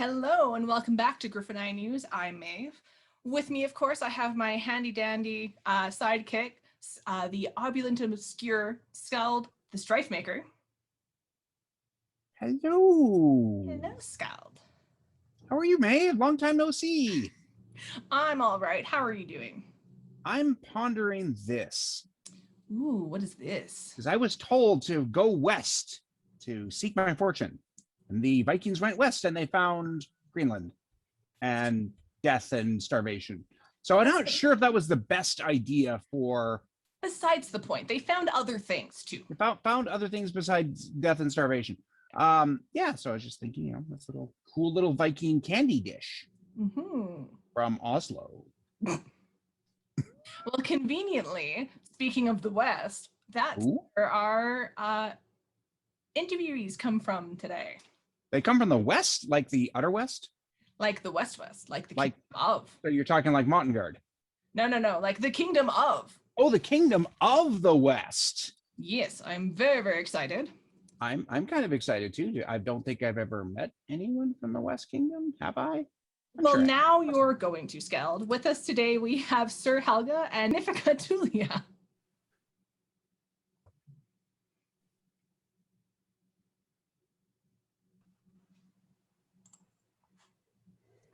Hello and welcome back to Griffin Eye News. I'm Maeve. With me, of course, I have my handy dandy sidekick, the opulent and obscure Skald, the Strife Maker. Hello. Hello, Skald. How are you, Maeve? Long time no see. I'm all right. How are you doing? I'm pondering this. Ooh, what is this? Because I was told to go west to seek my fortune. And the Vikings went west and they found Greenland and death and starvation. So I'm not sure if that was the best idea for... Besides the point, they found other things too. They found other things besides death and starvation. Yeah, so I was just thinking, this little cool little Viking candy dish from Oslo. Well, conveniently, speaking of the West, that's where our interviewees come from today. They come from the West, like the utter West? Like the West, like the kingdom of. So you're talking like Montengard? No, like the kingdom of. Oh, the kingdom of the West. Yes, I'm very, very excited. I'm kind of excited too. I don't think I've ever met anyone from the West Kingdom, have I? Well, sure. Now you're going to, Skald. With us today, we have Sir Helga and Magnifica Tullia.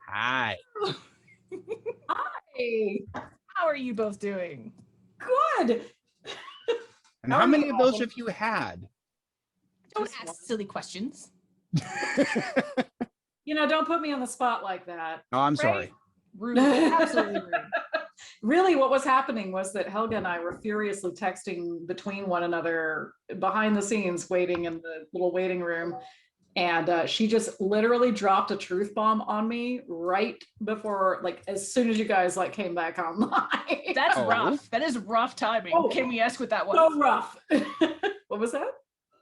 Hi. Hi. How are you both doing? Good. And how many of those have you had? Don't ask silly questions. Don't put me on the spot like that. Oh, I'm sorry. Rude. Absolutely rude. Really, what was happening was that Helga and I were furiously texting between one another behind the scenes, waiting in the little waiting room. And she just literally dropped a truth bomb on me right before, as soon as you guys came back online. That's rough. That is rough timing. Oh, can we ask what that was? So rough. What was that?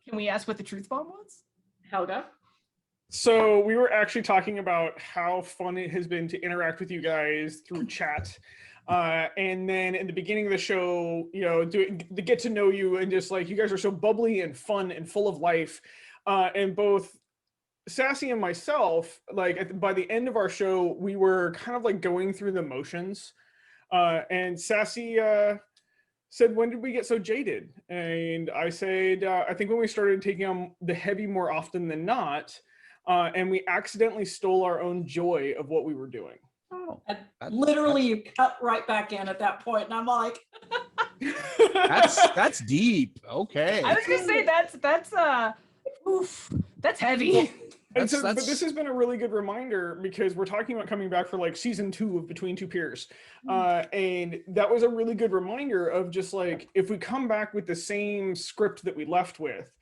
Can we ask what the truth bomb was? Helga? So we were actually talking about how fun it has been to interact with you guys through chat. And then in the beginning of the show, to get to know you and just you guys are so bubbly and fun and full of life. And both Sassy and myself, by the end of our show, we were kind of going through the motions. And Sassy said, when did we get so jaded? And I said, I think when we started taking on the heavy more often than not, and we accidentally stole our own joy of what we were doing. Oh, literally you cut right back in at that point, and I'm like, that's deep. Okay. I was gonna say that's heavy. But this has been a really good reminder because we're talking about coming back for season 2 of Between Two Peers. And that was a really good reminder of just if we come back with the same script that we left with,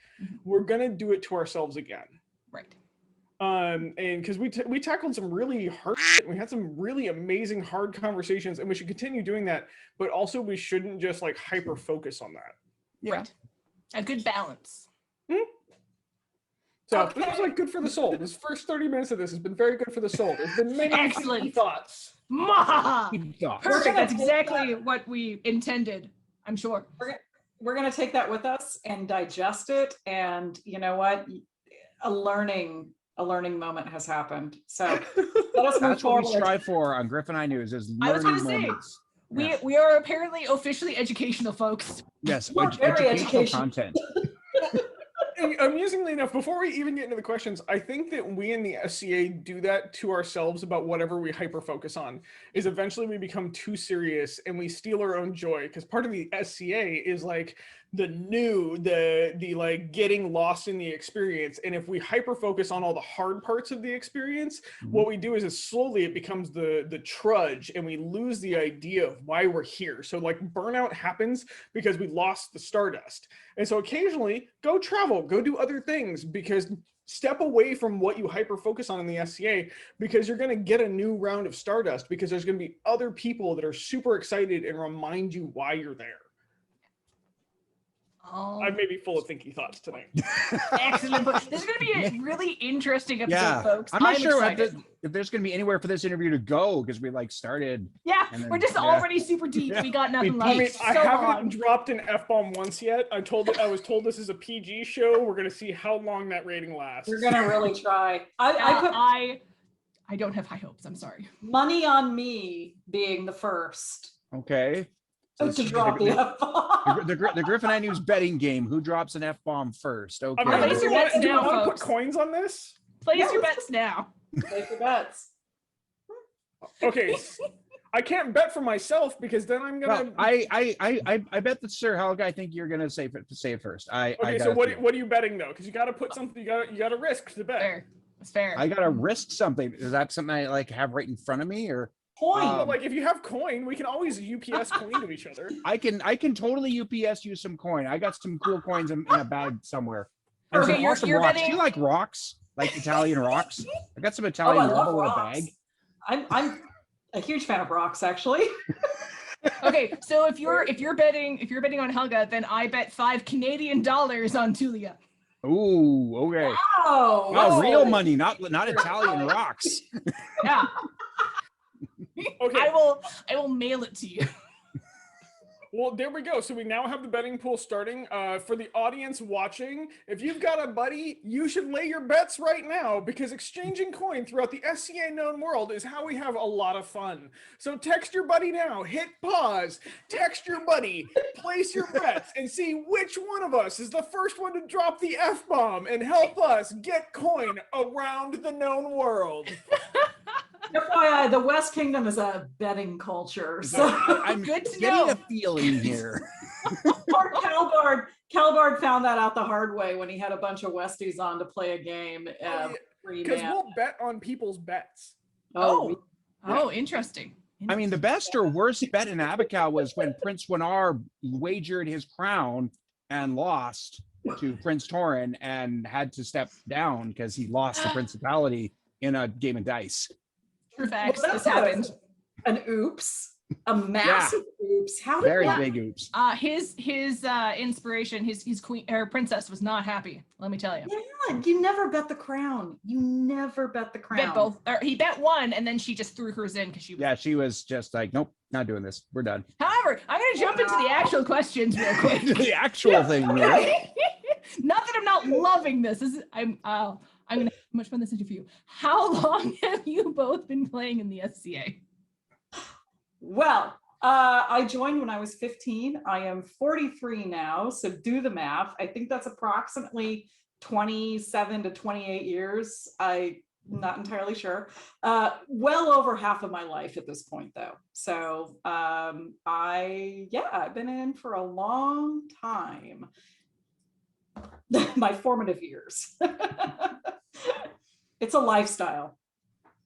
we're gonna do it to ourselves again. Right. And because we tackled some really hard shit, we had some really amazing hard conversations, and we should continue doing that, but also we shouldn't just hyper focus on that. Yeah. Right. A good balance. So this was good for the soul. This first 30 minutes of this has been very good for the soul. There's been many excellent thoughts. Perfect. That's exactly what we intended, I'm sure. We're going to take that with us and digest it. And you know what? A learning moment has happened. So let us move forward. What we strive for on Griffin Eye News is learning moments. We are apparently officially educational folks. Yes, educational content. Amusingly enough, before we even get into the questions, I think that we in the SCA do that to ourselves about whatever we hyper focus on, is eventually we become too serious and we steal our own joy, because part of the SCA is the getting lost in the experience. And if we hyper focus on all the hard parts of the experience, what we do is slowly it becomes the trudge, and we lose the idea of why we're here. So burnout happens because we lost the stardust. And so occasionally go travel, go do other things, because step away from what you hyper focus on in the SCA, because you're going to get a new round of stardust, because there's going to be other people that are super excited and remind you why you're there. I may be full of thinky thoughts tonight. Excellent. This is going to be a really interesting episode, folks. I'm not sure if there's going to be anywhere for this interview to go, because we started. Yeah, we're just already super deep. We got nothing left. I haven't dropped an F-bomb once yet. I was told this is a PG show. We're going to see how long that rating lasts. We're going to really try. I don't have high hopes. I'm sorry. Money on me being the first Okay. So to drop the F-bomb. the Griffin Eye News betting game. Who drops an F-bomb first? Okay. Place your bets do you now, want to put folks. coins on this? Place Yeah, your let's- bets now. Take your bets. Okay. I can't bet for myself because then I'm Well, gonna. I bet that Sir Helga. I think you're gonna say it first. I Okay, got so a what feeling. are you betting though? Because you got to put something. You got to risk the bet. Fair. It's fair. I gotta risk something. Is that something I like have right in front of me, or Point. But like if you have coin, we can always UPS coin to each other. I can totally UPS you some coin. I got some cool coins in a bag somewhere. And Okay, some awesome you're rocks. betting- Do you like rocks? Like Italian rocks? I got some Oh, Italian I love marble in a rocks. bag. I'm a huge fan of rocks, actually. Okay, so if you're betting on Helga, then I bet $5 Canadian on Tullia. Ooh, okay. Oh, Wow, real whoa. money, not Italian rocks. Yeah. Okay. I will mail it to you. Well, there we go. So we now have the betting pool starting. For the audience watching, if you've got a buddy, you should lay your bets right now because exchanging coin throughout the SCA known world is how we have a lot of fun. So text your buddy now, hit pause, text your buddy, place your bets, and see which one of us is the first one to drop the F-bomb and help us get coin around the known world. FYI, the West Kingdom is a betting culture. So I'm Good to getting know. a feeling here. poor Calbard found that out the hard way when he had a bunch of Westies on to play a game. Because we'll bet on people's bets. Oh, interesting. I mean, the best or worst bet in Avacal was when Prince Winar wagered his crown and lost to Prince Torin and had to step down because he lost the principality in a game of dice. True facts. Well, This that's happened. an oops, a massive oops. How did Very that? big oops. His inspiration, his queen or princess was not happy. Let me tell you. Yeah, you never bet the crown. You never bet the crown. Bet both. Or he bet one, and then she just threw hers in because she was. Yeah, she was just like, nope, not doing this. We're done. However, I'm going to jump into the actual questions real quick. The actual thing here. Not that I'm not loving this. I'm gonna have much fun this interview. How long have you both been playing in the SCA? Well, I joined when I was 15. I am 43 now, so do the math. I think that's approximately 27 to 28 years. I'm not entirely sure. Well over half of my life at this point, though. So I've been in for a long time. My formative years. It's a lifestyle.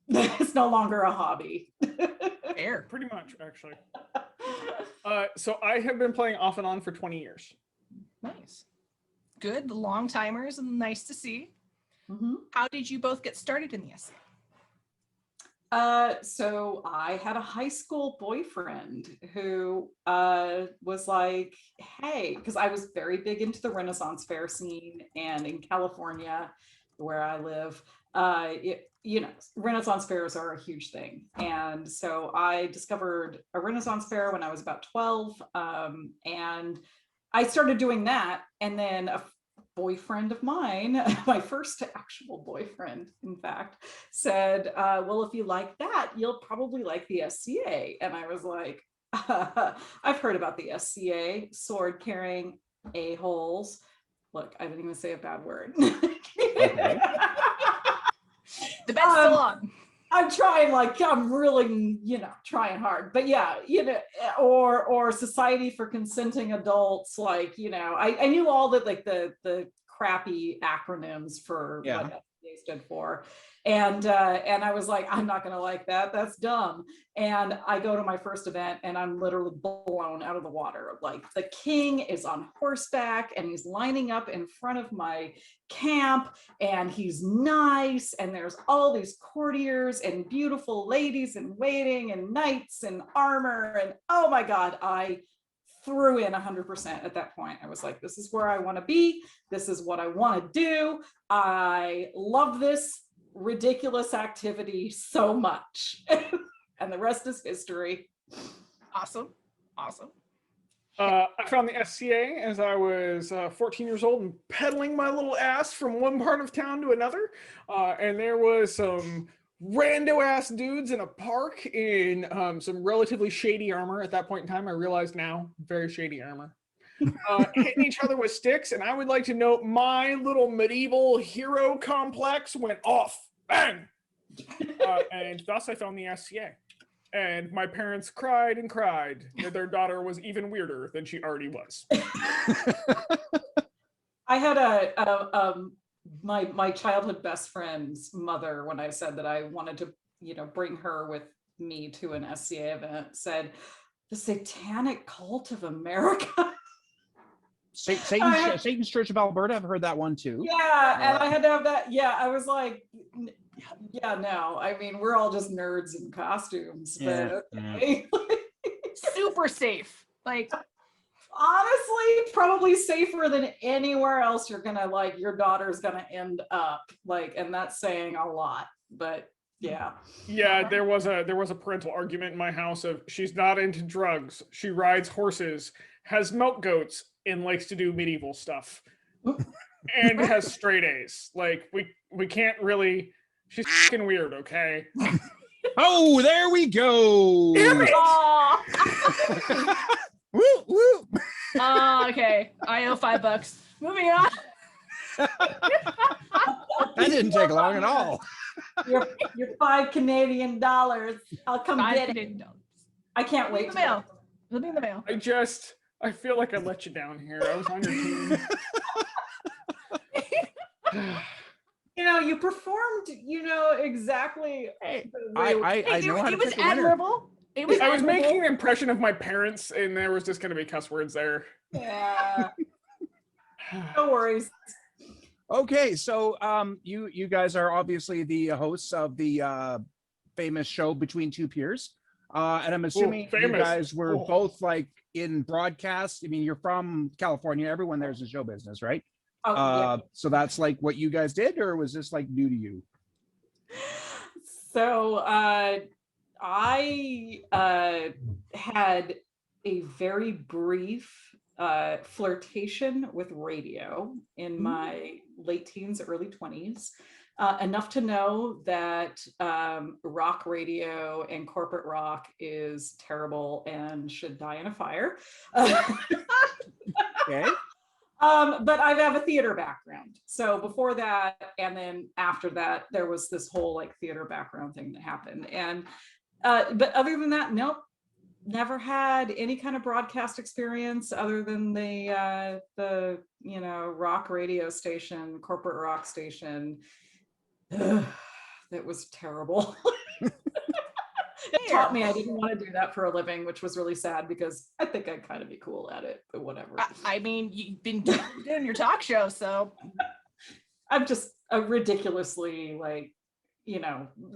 It's no longer a hobby. Fair. Pretty much, actually. So I have been playing off and on for 20 years. Nice. Good. The long timers, nice to see. Mhm. How did you both get started in the SCA? So I had a high school boyfriend who was like, hey, because I was very big into the Renaissance fair scene, and in California, where I live, Renaissance fairs are a huge thing. And so I discovered a Renaissance fair when I was about 12, and I started doing that. And then a boyfriend of mine, my first actual boyfriend, in fact, said, well, if you like that, you'll probably like the SCA. And I was like, I've heard about the SCA, sword carrying a-holes. Look, I didn't even say a bad word. Okay. The bet's still on. I'm trying, I'm really, trying hard, but yeah, or Society for Consenting Adults, I knew all the crappy acronyms for Yeah. what SCA stood for. And I was like, I'm not going to like that. That's dumb. And I go to my first event and I'm literally blown out of the water. Like, the king is on horseback and he's lining up in front of my camp and he's nice. And there's all these courtiers and beautiful ladies in waiting and knights in armor. And oh my God, I threw in 100% at that point. I was like, this is where I want to be. This is what I want to do. I love this ridiculous activity so much. And the rest is history. Awesome. Awesome. I found the SCA as I was 14 years old and pedaling my little ass from one part of town to another. And there was some rando ass dudes in a park in some relatively shady armor. At that point in time, I realized now, very shady armor. Hitting each other with sticks, and I would like to note my little medieval hero complex went off. Bang! And thus I found the SCA. And my parents cried and cried that their daughter was even weirder than she already was. I had my childhood best friend's mother, when I said that I wanted to, bring her with me to an SCA event, said, "The Satanic Cult of America." Satan's Church of Alberta. I've heard that one too. Yeah, and I had to have that. Yeah, I was like, yeah, no. I mean, we're all just nerds in costumes, but okay. Super safe. Like, honestly, probably safer than anywhere else you're gonna, like, your daughter's gonna end up, like, and that's saying a lot, but yeah. Yeah, there was a parental argument in my house of she's not into drugs, she rides horses, has milk goats, and likes to do medieval stuff. And has straight A's. Like, we can't really, she's fucking weird, okay? Oh, there we go. Damn it! Woo, woo. Okay. I owe $5. Moving on. That didn't take long at all. Your $5 Canadian. I'll come get it. I can't wait. It'll be in the mail. I feel like I let you down here. I was on your team. You performed, exactly. I know how to it was pick a winner. admirable. I was making an impression of my parents, and there was just going to be cuss words there. Yeah. No worries. Okay, so you guys are obviously the hosts of the famous show Between Two Peers, and I'm assuming you guys were both like in broadcast. I mean, you're from California. Everyone there's a show business, right? Oh, yeah. So that's like what you guys did, or was this like new to you? So I had a very brief flirtation with radio in my late teens, early 20s, enough to know that rock radio and corporate rock is terrible and should die in a fire. Okay. But I have a theater background. So before that, and then after that, there was this whole like theater background thing that happened. And but other than that, nope, never had any kind of broadcast experience other than the rock radio station, corporate rock station. That was terrible. It taught me I didn't want to do that for a living, which was really sad because I think I'd kind of be cool at it, but whatever. I mean, you've been doing your talk show, so I'm just a ridiculously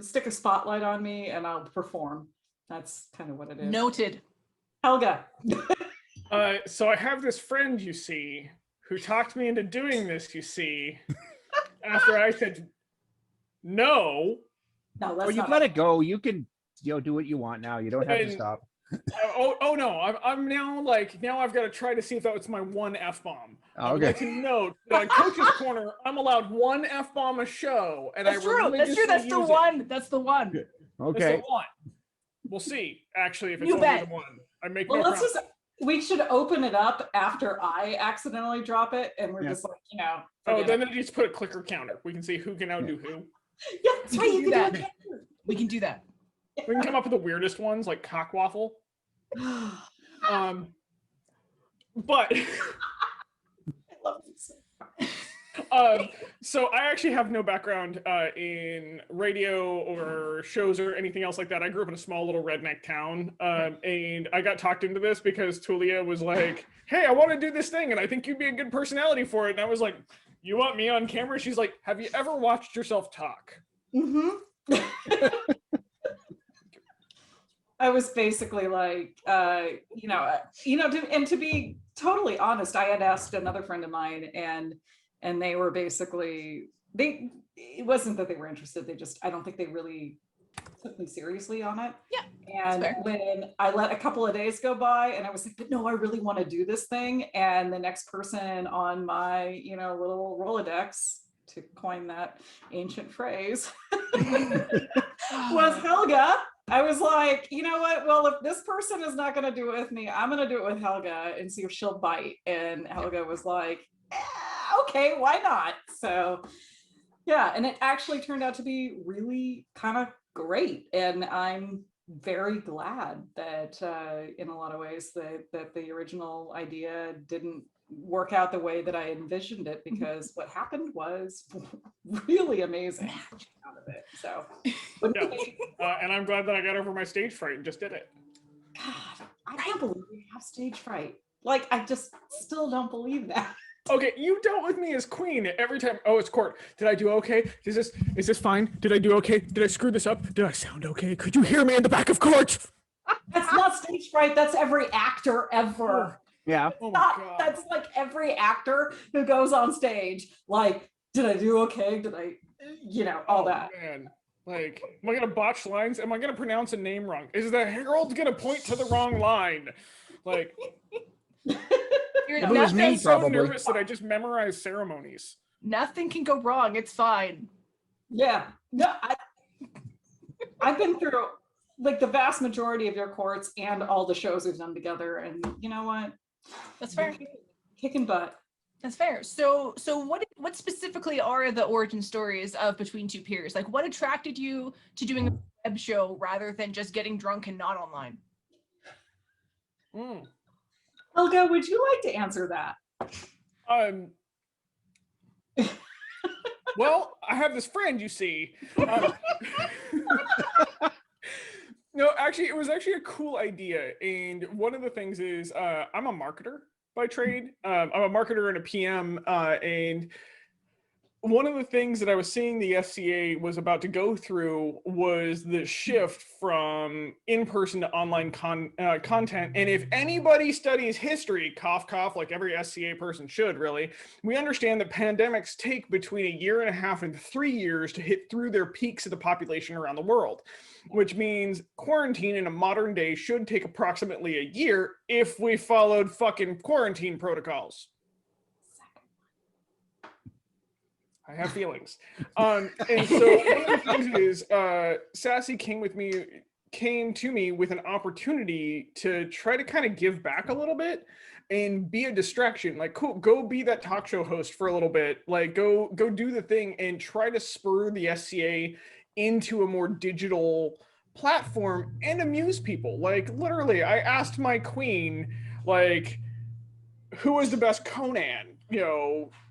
stick a spotlight on me and I'll perform. That's kind of what it is. Noted. Helga. So I have this friend, you see, who talked me into doing this, you see, after I said no. No, well, you let it go. You can do what you want now. You don't have to stop. Oh no, I'm now I've got to try to see if that was my one F-bomb. Okay. I'd like to note that Coach's Corner, I'm allowed one F-bomb a show, and that's true. That's true. That's the one. That's the one. Okay. That's the one. We'll see. Actually, if it's only the one, I make. Well, we should open it up after I accidentally drop it, and we're just like, Oh, then they just put a clicker counter. We can see who can outdo who. Yeah, that's right. You can do that. We can do that. We can come up with the weirdest ones, like cockwaffle. But I love this. So I actually have no background in radio or shows or anything else like that. I grew up in a small little redneck town, and I got talked into this because Tullia was like, "Hey, I want to do this thing, and I think you'd be a good personality for it." And I was like, "You want me on camera?" She's like, "Have you ever watched yourself talk?" Mm-hmm. I was basically like, and to be totally honest, I had asked another friend of mine, and they were basically, it wasn't that they were interested, I don't think they really took me seriously on it. Yeah. And when I let a couple of days go by and I was like, but no, I really want to do this thing. And the next person on my, little Rolodex to coin that ancient phrase, was Helga. I was like, you know what? Well, if this person is not going to do it with me, I'm going to do it with Helga and see if she'll bite. And Helga was like, okay, why not? So yeah, and it actually turned out to be really kind of great. And I'm very glad that in a lot of ways that the original idea didn't work out the way that I envisioned it, because what happened was really amazing out of it. So yeah. And I'm glad that I got over my stage fright and just did it. God, I can't believe we have stage fright. Like, I just still don't believe that. Okay, you dealt with me as queen every time. Oh, it's court. Did I do okay? Is this fine? Did I do okay? Did I screw this up? Did I sound okay? Could you hear me in the back of court? That's not stage fright. That's every actor ever. Yeah. Oh my God. That's like every actor who goes on stage. Like, did I do okay? Did I, all that. Man. Like, am I gonna botch lines? Am I gonna pronounce a name wrong? Is the herald gonna point to the wrong line? Like, If it was me, I'm so probably. nervous that I just memorized ceremonies. Nothing can go wrong. It's fine. Yeah. No, I've been through like the vast majority of your courts and all the shows we've done together, and you know what? That's fair. Kicking butt. That's fair. So what specifically are the origin stories of Between Two Peers? Like, what attracted you to doing a web show rather than just getting drunk and not online? Helga, would you like to answer that? Well, I have this friend, you see. No, actually, it was actually a cool idea. And one of the things is I'm a marketer by trade. I'm a marketer and a PM. And one of the things that I was seeing the FCA was about to go through was the shift from in-person to online content. And if anybody studies history, cough, cough, like every SCA person should really, we understand that pandemics take between 1.5 years and 3 years to hit through their peaks of the population around the world, which means quarantine in a modern day should take approximately 1 year if we followed fucking quarantine protocols. I have feelings. And so one of the things is Sassy came to me with an opportunity to try to kind of give back a little bit and be a distraction. Like, cool, go be that talk show host for a little bit. Like, go do the thing and try to spur the SCA into a more digital platform and amuse people. Like, literally, I asked my queen, like, who was the best Conan?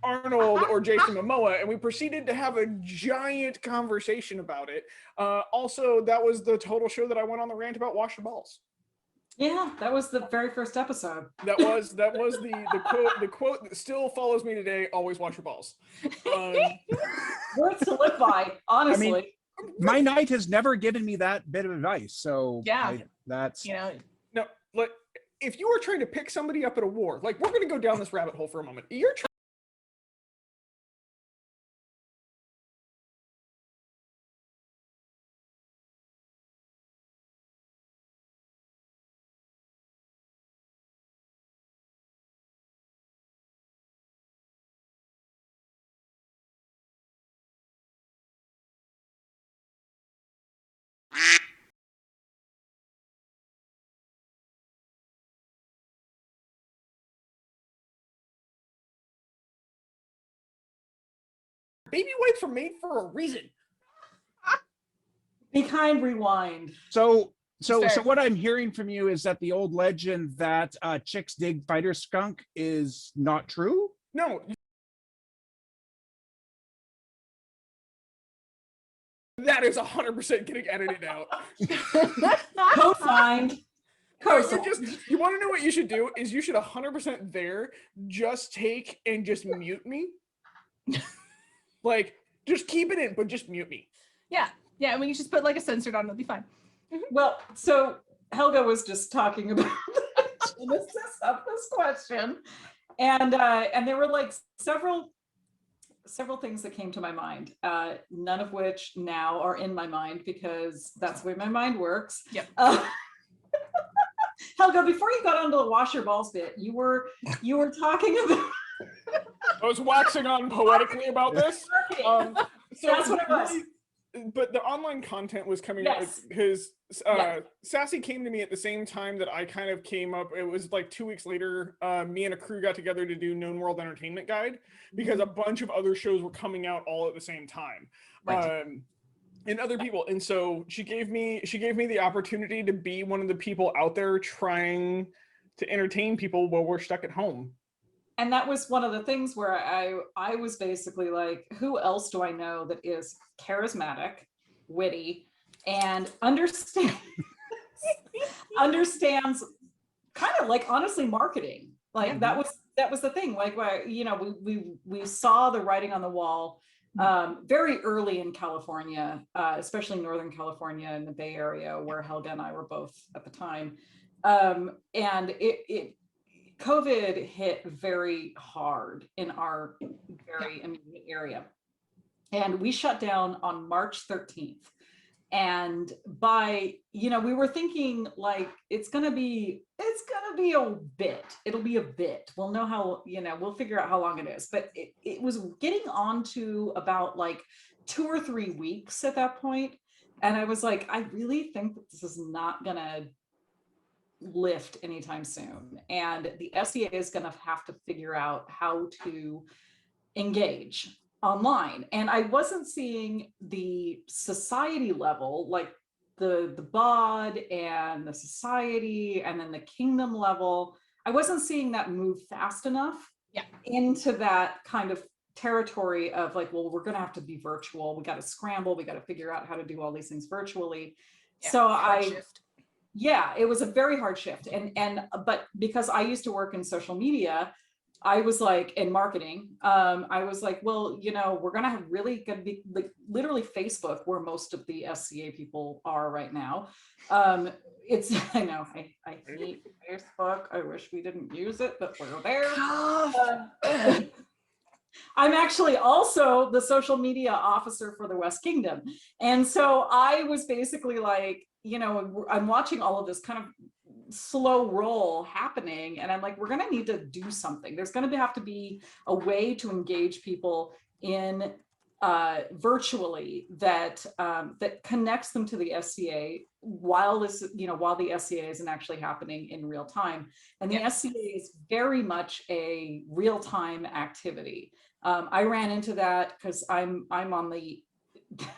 Arnold or Jason Momoa, and we proceeded to have a giant conversation about it. Also, that was the total show that I went on the rant about wash your balls. Yeah, that was the very first episode. That was the quote that still follows me today. Always wash your balls. Words to live by, honestly. I mean, my knight has never given me that bit of advice, so yeah, that's no. Like, if you were trying to pick somebody up at a war, like, we're going to go down this rabbit hole for a moment. You're trying. Baby wipes are made for a reason. Be kind, rewind. So what I'm hearing from you is that the old legend that chicks dig fighter skunk is not true? No. That is 100% getting edited out. Co-signed. You want to know what you should do? Is you should 100% there just take and just mute me. Like, just keep it in, but just mute me. Yeah. Yeah, and we can just put like a censored on, it'll be fine. Well, so Helga was just talking about the genesis of this question, and there were like several things that came to my mind, none of which now are in my mind because that's the way my mind works. Yep. Helga, before you got onto the wash your balls bit, you were talking about I was waxing on poetically about this. So That's what it was. But the online content was coming out Yes. because Sassy came to me at the same time that I kind of came up. It was like 2 weeks later. Me and a crew got together to do Known World Entertainment Guide because a bunch of other shows were coming out all at the same time. Right. And other people, and so she gave me the opportunity to be one of the people out there trying to entertain people while we're stuck at home. And that was one of the things where I was basically like, who else do I know that is charismatic, witty, and understands kind of like honestly marketing. Like that was the thing. Like, you know, we saw the writing on the wall very early in California, especially Northern California and the Bay Area, where Helga and I were both at the time. And COVID hit very hard in our very immediate area. And we shut down on March 13th. And by, you know, we were thinking like, it's gonna be a bit, it'll be a bit. We'll know how, you know, we'll figure out how long it is. But it was getting on to about like 2 or 3 weeks at that point. And I was like, I really think that this is not gonna lift anytime soon, and the SEA is going to have to figure out how to engage online. And I wasn't seeing the society level, like the bod and the society and then the kingdom level, I wasn't seeing that move fast enough into that kind of territory of like, well, we're going to have to be virtual, we got to scramble, we got to figure out how to do all these things virtually. Yeah, it was a very hard shift. But because I used to work in social media, I was like, in marketing, I was like, well, you know, we're going to have really going to be like literally Facebook, where most of the SCA people are right now. I know, I hate Facebook. I wish we didn't use it, but we're there. I'm actually also the social media officer for the West Kingdom. And so I was basically like, you know, I'm watching all of this kind of slow roll happening. And I'm like, we're going to need to do something. There's going to have to be a way to engage people in virtually that connects them to the SCA while this, you know, while the SCA isn't actually happening in real time. And the SCA is very much a real-time activity. I ran into that because I'm on the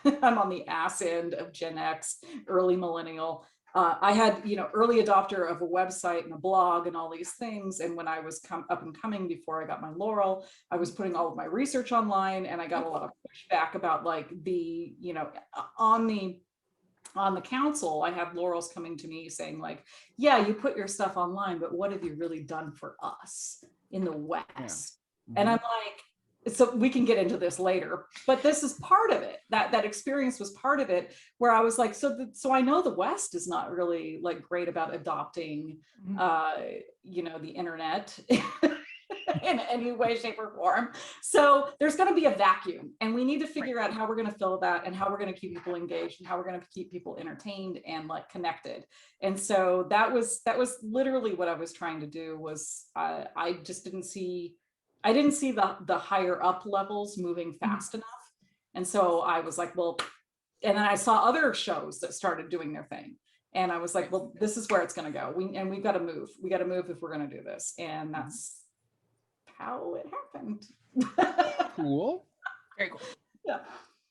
I'm on the ass end of Gen X, early millennial. I had, you know, early adopter of a website and a blog and all these things. And when I was up and coming before I got my laurel, I was putting all of my research online, and I got a lot of pushback about like the, you know, on the council, I have laurels coming to me saying like, yeah, you put your stuff online, but what have you really done for us in the West? And I'm like, so we can get into this later, but this is part of it. That experience was part of it, where I was like, so I know the West is not really like great about adopting, you know, the internet in any way, shape, or form. So there's going to be a vacuum, and we need to figure out how we're going to fill that, and how we're going to keep people engaged, and how we're going to keep people entertained and like connected. And so that was literally what I was trying to do. Was I just didn't see. I didn't see the higher up levels moving fast enough. And so I was like, well, and then I saw other shows that started doing their thing. And I was like, well, this is where it's going to go. We've got to move. We got to move if we're going to do this. And that's how it happened. Cool. Very cool. Yeah.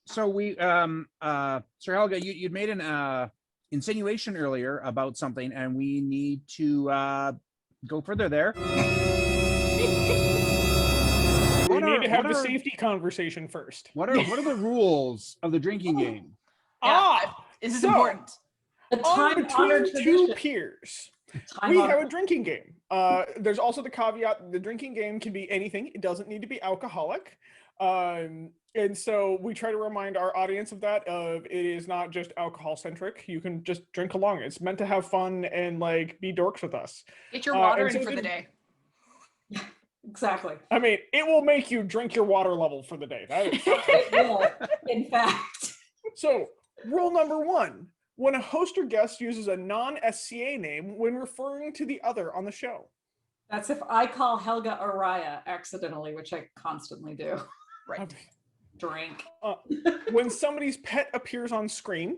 So we, Sir Helga, you'd made an insinuation earlier about something, and we need to go further there. We need to have the safety conversation first. What are the rules of the drinking game? This is important. Between two peers, we have a drinking game. There's also the caveat: the drinking game can be anything. It doesn't need to be alcoholic. And so we try to remind our audience of that. It is not just alcohol centric. You can just drink along. It's meant to have fun and like be dorks with us. Get your water in for the day. Exactly. I mean, it will make you drink your water level for the day. It will, in fact. So, rule number 1, when a host or guest uses a non-SCA name when referring to the other on the show. That's if I call Helga Araya accidentally, which I constantly do. Right. Drink. When somebody's pet appears on screen,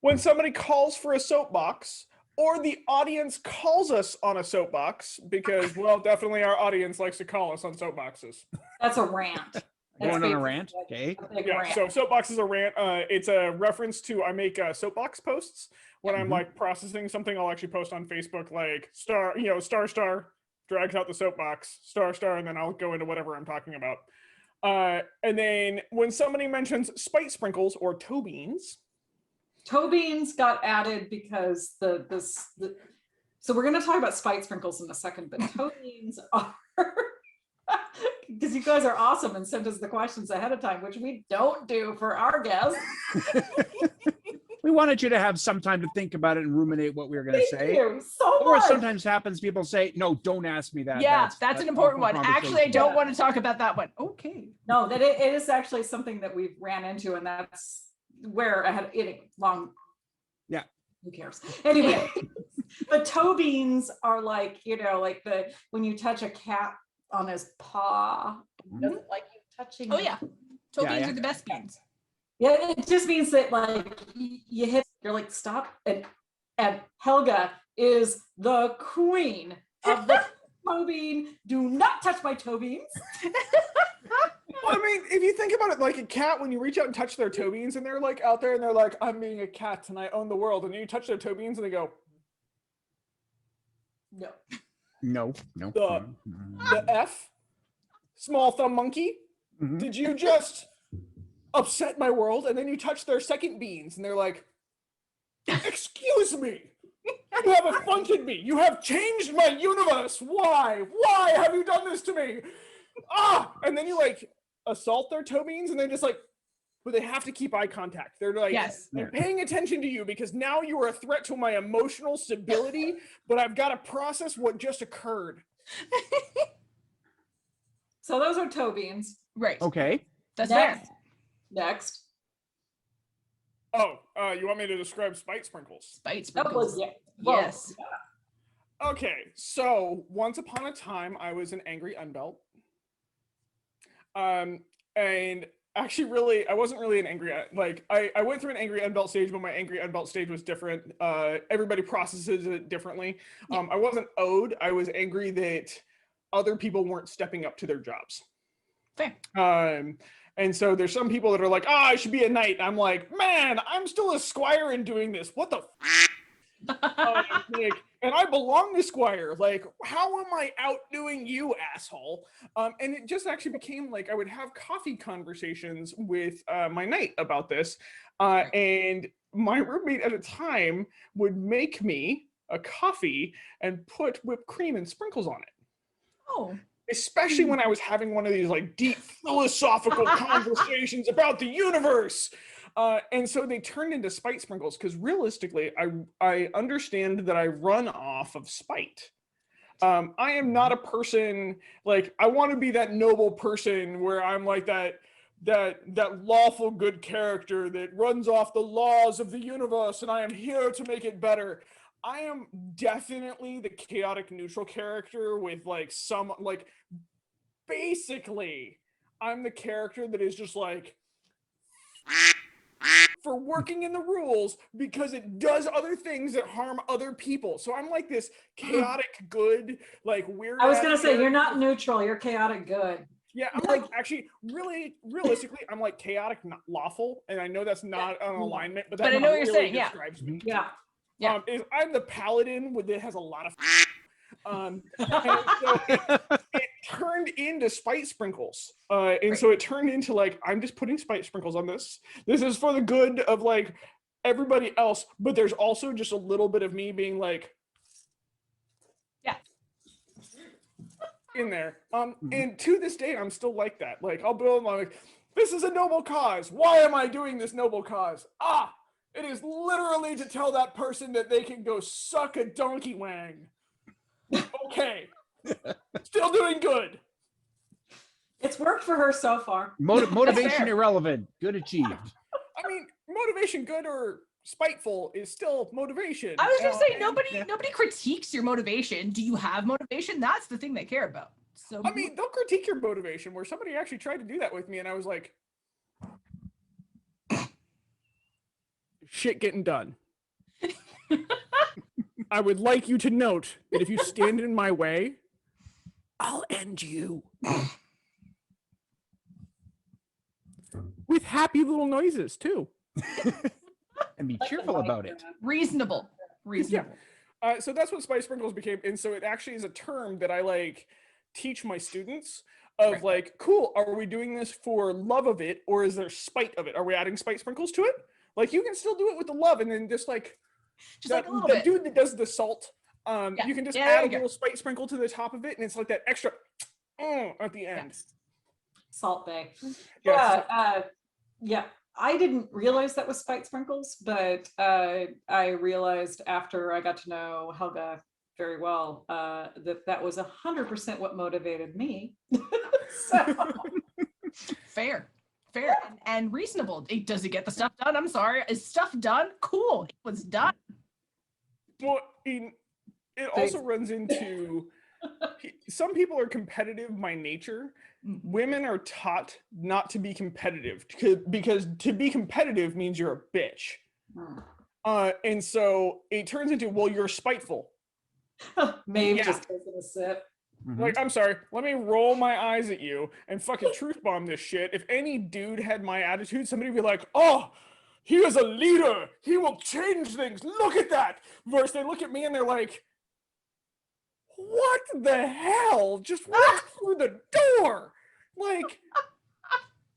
when somebody calls for a soapbox, or the audience calls us on a soapbox, because, well, definitely our audience likes to call us on soapboxes. That's a rant. Going on a rant. Okay. A big Yeah, rant. so soapbox is a rant. It's a reference to, I make soapbox posts when I'm Mhm. like processing something. I'll actually post on Facebook like star drags out the soapbox, star, and then I'll go into whatever I'm talking about. And then when somebody mentions spite sprinkles or toe beans, Toe beans got added because so we're going to talk about spite sprinkles in a second, but toe beans are because you guys are awesome and sent us the questions ahead of time, which we don't do for our guests. We wanted you to have some time to think about it and ruminate what we were going to Thank say. you so Or much. sometimes happens, people say, no, don't ask me that. Yeah, that's an important one. awful Actually, I conversation. don't want to talk about that one. Okay. No, that it is actually something that we've ran into, and that's where I had it long. Yeah. Who cares? Anyway, the toe beans are like, like when you touch a cat on his paw, it doesn't like you touching. Oh yeah. Toe Yeah, beans yeah. are the best beans. Yeah, it just means that like you hit, you're like, stop. And Helga is the queen of the toe bean. Do not touch my toe beans. well, I mean, if you think about it, like a cat, when you reach out and touch their toe beans and they're like out there and they're like, I'm being a cat and I own the world. And then you touch their toe beans and they go, No. No. the F, small thumb monkey, Mhm. did you just upset my world? And then you touch their second beans and they're like, excuse me, you have affronted me. You have changed my universe. Why? Why have you done this to me? And then you like assault their toe beans and they're just like, but they have to keep eye contact. They're like, Yes. I'm paying attention to you because now you are a threat to my emotional stability, but I've got to process what just occurred. So those are toe beans. Right. Okay. That's Next. fair. Next. Oh, you want me to describe spite sprinkles? Spite That sprinkles. was well, Yes. Okay, so once upon a time, I was an angry unbelt. And actually, really, I wasn't really an angry, like, I went through an angry unbelt stage, but my angry unbelt stage was different. Everybody processes it differently. I wasn't owed. I was angry that other people weren't stepping up to their jobs. Fair. And so there's some people that are like, I should be a knight. And I'm like, man, I'm still a squire and doing this. What the like, and I belong to Squire. Like, how am I outdoing you, asshole? And it just actually became like I would have coffee conversations with my knight about this. And my roommate at a time would make me a coffee and put whipped cream and sprinkles on it. Oh. Especially when I was having one of these like deep philosophical conversations about the universe. And so they turned into spite sprinkles because realistically, I understand that I run off of spite. I am not a person, like, I want to be that noble person where I'm like that lawful good character that runs off the laws of the universe and I am here to make it better. I am definitely the chaotic neutral character with like some, like, basically I'm the character that is just like for working in the rules because it does other things that harm other people. So I'm like this chaotic good, like weird. I was going to say, you're not neutral, you're chaotic good. Yeah, I'm like, actually, really, realistically, I'm like chaotic, not lawful. And I know that's not an alignment, but that I know what you're really saying, yeah. describes me. Yeah. Yeah. I'm the paladin that has a lot of and so it turned into spite sprinkles. And so it turned into like, I'm just putting spite sprinkles on this. This is for the good of like everybody else, but there's also just a little bit of me being like, Yeah. in there. And to this day, I'm still like that. Like I'll build my like, this is a noble cause. Why am I doing this noble cause? It is literally to tell that person that they can go suck a donkey wang. Okay. Still doing good. It's worked for her so far. Motivation irrelevant. Good achieved. I mean, motivation good or spiteful is still motivation. I was gonna say yeah. nobody critiques your motivation. Do you have motivation? That's the thing they care about. So I mean, they'll critique your motivation, where somebody actually tried to do that with me, and I was like, shit getting done. I would like you to note that if you stand in my way, I'll end you. With happy little noises, too. And be cheerful about it. reasonable. So that's what spice sprinkles became. And so it actually is a term that I like teach my students of Right. like, cool, are we doing this for love of it, or is there spite of it? Are we adding spice sprinkles to it? Like, you can still do it with the love, and then just like Just like a little the bit. dude that does the salt, you can just add a little spice sprinkle to the top of it, and it's like that extra at the end. Yes. Salt Bay. Yeah, Yeah, I didn't realize that was spite sprinkles, but I realized after I got to know Helga very well that was 100% what motivated me. So, Fair and reasonable. Does it get the stuff done? I'm sorry. Is stuff done? Cool. It was done. Well, it also runs into some people are competitive by nature. Women are taught not to be competitive because to be competitive means you're a bitch. And so it turns into, well, you're spiteful. Maeve Yeah. just taking a sip. Like, I'm sorry, let me roll my eyes at you and fucking truth bomb this shit. If any dude had my attitude, somebody would be like, oh, he is a leader. He will change things. Look at that. Versus they look at me and they're like, what the hell? Just walk through the door. Like,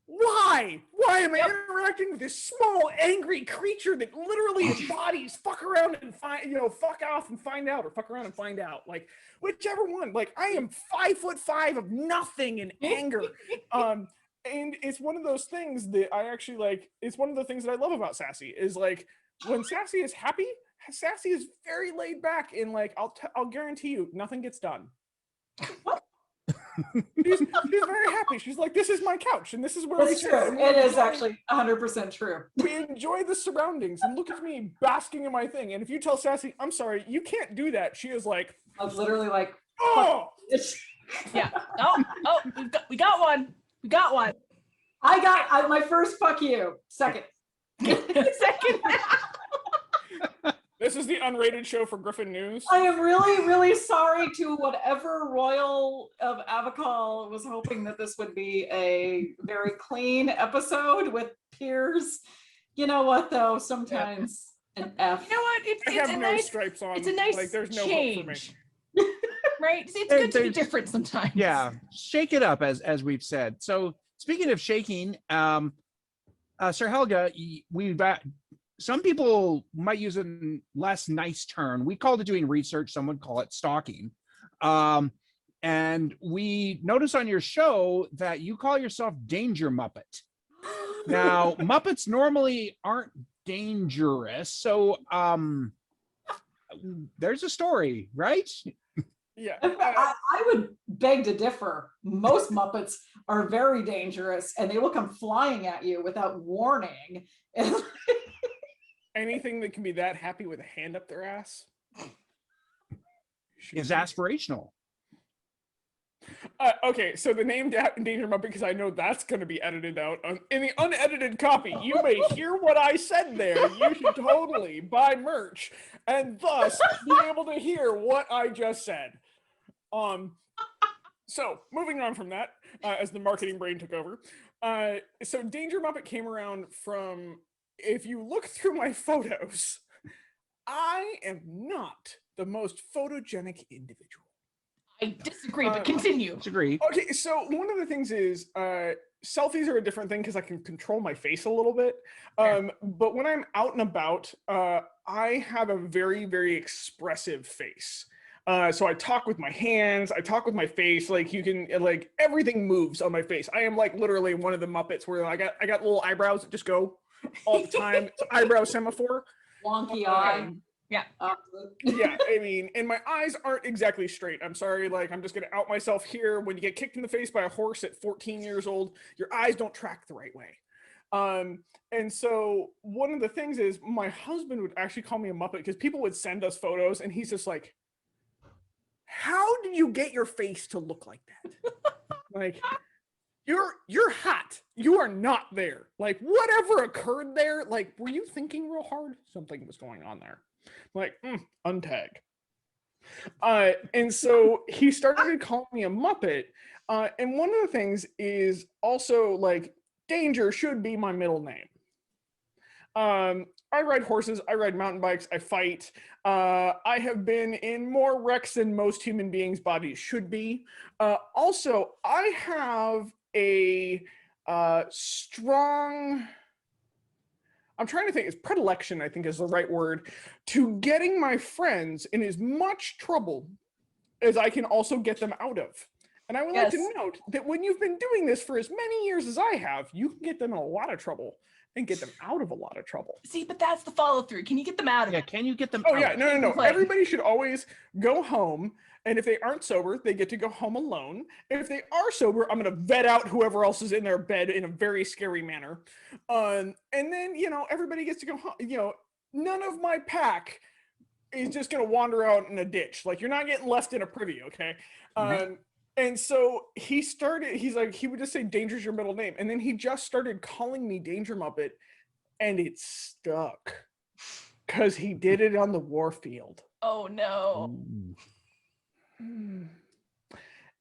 why? Why am I interacting with this small, angry creature that literally embodies fuck around and fuck off and find out, or fuck around and find out? Like, whichever one. Like, I am 5'5" of nothing in anger. And it's one of those things that I actually like. It's one of the things that I love about Sassy is like, when Sassy is happy, Sassy is very laid back, and like, I'll guarantee you nothing gets done. She's very happy. She's like, this is my couch and this is where we It's sit. true. And we It is enjoy- actually 100% true. we enjoy the surroundings, and look at me basking in my thing. And if you tell Sassy, I'm sorry, you can't do that, she is like, I was literally like, oh, Yeah. Oh, we got one. We got one. I got my first fuck you. Second. Second. this is the unrated show for Griffin News. I am really, really sorry to whatever royal of Avacal was hoping that this would be a very clean episode with peers. You know what, though? Sometimes an F. You know what? I It's have a no nice. stripes on. It's a nice like, there's no change. hope for me. Right? It's good to be There's- different sometimes. Yeah, shake it up, as we've said. So speaking of shaking, Sir Helga, we've some people might use a less nice term. We called it doing research. Some would call it stalking. And we notice on your show that you call yourself Danger Muppet. Now, Muppets normally aren't dangerous. So there's a story, right? Yeah. I would beg to differ. Most Muppets are very dangerous and they will come flying at you without warning. Anything that can be that happy with a hand up their ass Is aspirational. Okay, so the name Danger Muppet, because I know that's going to be edited out. In the unedited copy, you may hear what I said there. You should totally buy merch and thus be able to hear what I just said. So moving on from that, as the marketing brain took over. So Danger Muppet came around from, if you look through my photos, I am not the most photogenic individual. I disagree, but continue. Disagree. Okay, so one of the things is selfies are a different thing because I can control my face a little bit. But when I'm out and about, I have a very, very expressive face. So I talk with my hands, I talk with my face, like you can, like everything moves on my face. I am like literally one of the Muppets where I got little eyebrows that just go all the time. It's eyebrow semaphore. Wonky eye. Yeah. Yeah, I mean, and my eyes aren't exactly straight. I'm sorry, like I'm just gonna out myself here. When you get kicked in the face by a horse at 14 years old, your eyes don't track the right way. And so one of the things is my husband would actually call me a Muppet because people would send us photos and he's just like, how did you get your face to look like that? Like, you're hot. You are not there. Like, whatever occurred there, like, were you thinking real hard? Something was going on there. Like, untag. And so he started calling me a Muppet. And one of the things is also like, Danger should be my middle name. I ride horses, I ride mountain bikes, I fight. I have been in more wrecks than most human beings' bodies should be. Also, I have a strong, I'm trying to think, it's predilection, I think is the right word, to getting my friends in as much trouble as I can also get them out of. And I would like to note that when you've been doing this for as many years as I have, you can get them in a lot of trouble and get them out of a lot of trouble. See, but that's the follow through. Can you get them out of it? Yeah, can you get them Oh out? yeah, no. Everybody should always go home. And if they aren't sober, they get to go home alone. If they are sober, I'm going to vet out whoever else is in their bed in a very scary manner. And then, everybody gets to go home. None of my pack is just going to wander out in a ditch. Like, you're not getting left in a privy, okay? And so he's like, he would just say, Danger's your middle name. And then he just started calling me Danger Muppet, and it stuck because he did it on the war field. Oh, no.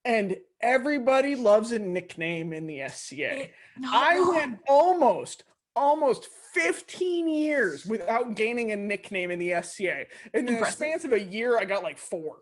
And everybody loves a nickname in the SCA. I went almost 15 years without gaining a nickname in the SCA. In the span of a year, I got like 4.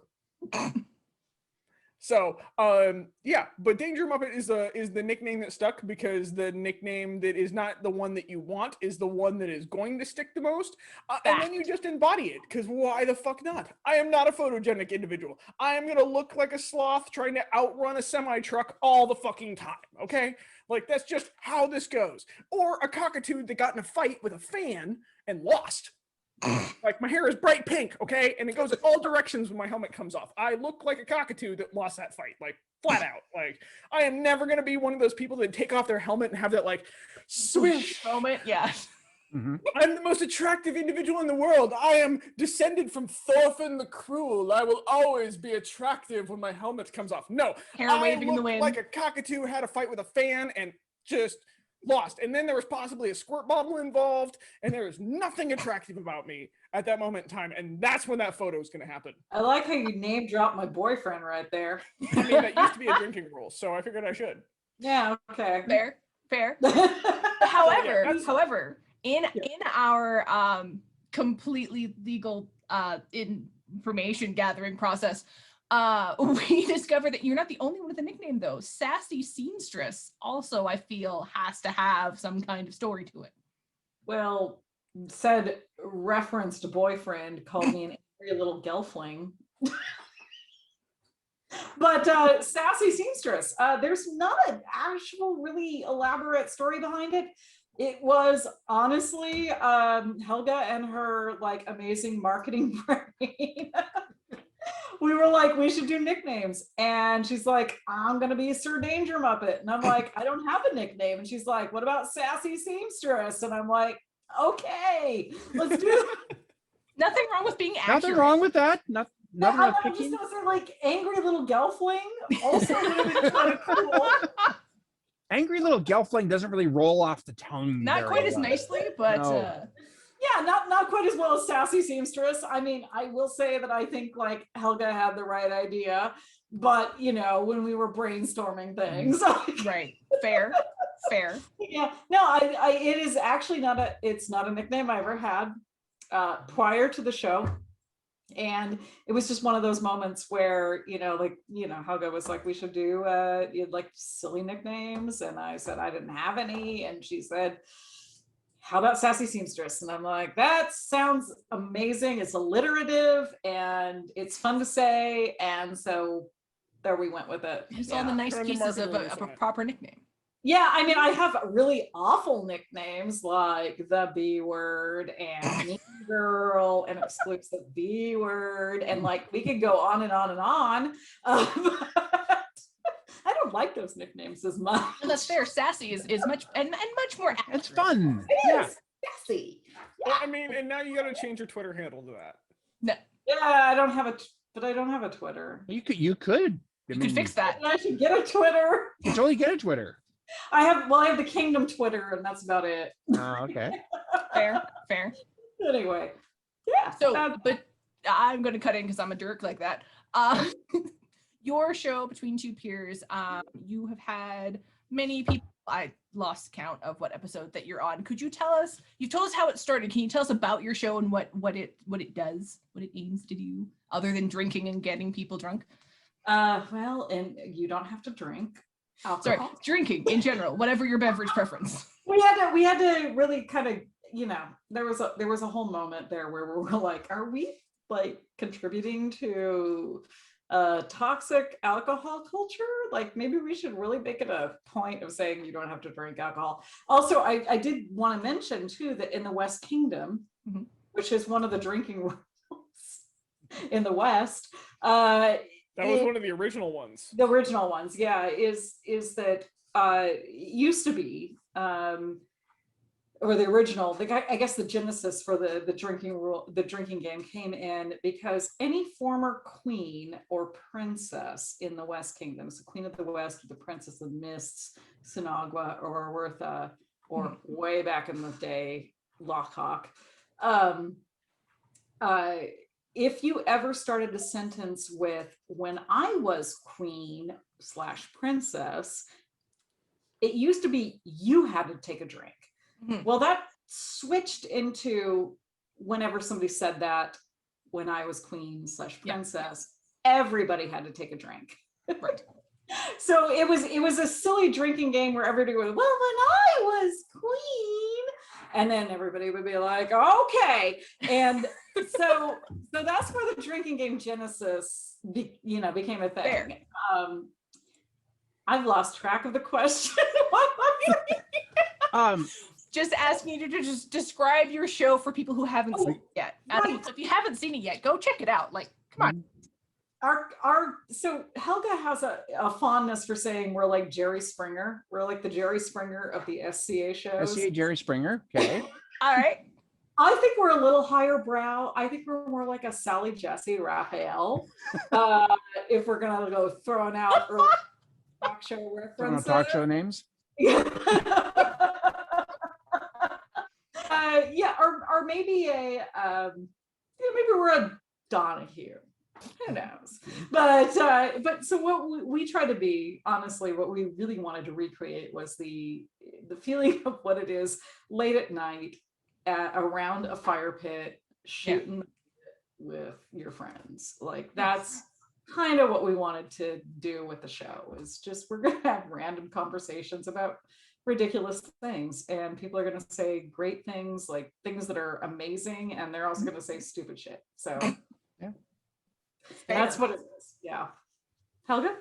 So, but Danger Muppet is the nickname that stuck because the nickname that is not the one that you want is the one that is going to stick the most. And then you just embody it, because why the fuck not? I am not a photogenic individual. I am going to look like a sloth trying to outrun a semi-truck all the fucking time, okay? Like, that's just how this goes. Or a cockatoo that got in a fight with a fan and lost. Like, my hair is bright pink, okay? And it goes in all directions when my helmet comes off. I look like a cockatoo that lost that fight, like, flat out. Like, I am never going to be one of those people that take off their helmet and have that, like, swish moment. Yeah. I'm the most attractive individual in the world. I am descended from Thorfinn the Cruel. I will always be attractive when my helmet comes off. No, Hair waving in the wind. Like a cockatoo had a fight with a fan and just lost. And then there was possibly a squirt bottle involved, and there was nothing attractive about me at that moment in time. And that's when that photo is going to happen. I like how you name dropped my boyfriend right there. I mean, that used to be a drinking rule, so I figured I should. Yeah, okay. Fair. However, in our completely legal information gathering process, we discovered that you're not the only one with a nickname, though. Sassy Seamstress also, I feel, has to have some kind of story to it. Well, said referenced boyfriend called me an angry little gelfling. But Sassy Seamstress, there's not an actual really elaborate story behind it. It was honestly Helga and her like amazing marketing brain. We were like, we should do nicknames. And she's like, I'm going to be Sir Danger Muppet. And I'm like, I don't have a nickname. And she's like, what about Sassy Seamstress? And I'm like, okay, let's do it. Nothing wrong with being accurate. Nothing wrong with that. Nothing I'm just going to say like angry little gelfling. Also kind of cool. Angry little gelfling doesn't really roll off the tongue. Not quite as nicely, but no. Yeah, not quite as well as Sassy Seamstress. I mean, I will say that I think like Helga had the right idea, but when we were brainstorming things, right, fair. Yeah, no, it is actually it's not a nickname I ever had prior to the show. And it was just one of those moments where, Helga was like, we should do like silly nicknames. And I said, I didn't have any. And she said, how about Sassy Seamstress? And I'm like, that sounds amazing. It's alliterative and it's fun to say. And so there we went with it. It's all the nice pieces of a proper nickname. Yeah, I mean, I have really awful nicknames like the B word and Mean Girl and exclusive B word. And like, we could go on and on and on. I don't don't like those nicknames as much. And that's fair. Sassy is much and much more accurate. It's fun. It Yeah. is sassy. Well, I mean, and now you got to change your Twitter handle to that. No, Yeah, I don't have a Twitter. You could. you could fix that. I should get a Twitter. You totally get a Twitter. I have the Kingdom Twitter, and that's about it. Oh, okay. Fair. Anyway, yeah. So, but I'm going to cut in because I'm a jerk like that. Your show, Between Two Peers, you have had many people. I lost count of what episode that you're on. Could you tell us? You've told us how it started. Can you tell us about your show and what it does, what it aims to do, other than drinking and getting people drunk? Well, and you don't have to drink alcohol. Sorry, drinking in general, whatever your beverage preference. We had to really kind of, there was a whole moment there where we were like, are we like contributing to toxic alcohol culture? Like maybe we should really make it a point of saying you don't have to drink alcohol. Also, I did want to mention too that in the West Kingdom, Mhm. which is one of the drinking rules in the West, That was one of the original ones. the original ones, yeah, is that used to be or the original, I guess the genesis for the drinking rule, the drinking game came in because any former queen or princess in the West Kingdom, so Queen of the West, the Princess of Mists, Sinagua, or Wertha, or way back in the day, Lockhawk, if you ever started a sentence with "when I was queen / princess," it used to be you had to take a drink. Mhm. Well, that switched into whenever somebody said that "when I was queen / princess," everybody had to take a drink. Right. So it was a silly drinking game where everybody was, well, when I was queen, and then everybody would be like, okay. And so that's where the drinking game genesis became a thing. Fair. I've lost track of the question. Just asking you to just describe your show for people who haven't seen it yet. right. So if you haven't seen it yet, go check it out. Like, come on. So Helga has a fondness for saying we're like Jerry Springer. We're like the Jerry Springer of the SCA shows. SCA Jerry Springer. Okay. All right. I think we're a little higher brow. I think we're more like a Sally Jesse Raphael. If we're gonna go throwing out early talk show references. Talk show names. Yeah, or maybe maybe we're a Donahue. Who knows? But so what we try to be, honestly, what we really wanted to recreate was the feeling of what it is late at night around a fire pit shooting with your friends. Like that's kind of what we wanted to do with the show, is just we're gonna have random conversations about ridiculous things, and people are going to say great things, like things that are amazing, and they're also going to say stupid shit. So that's what it is. Yeah. Helga?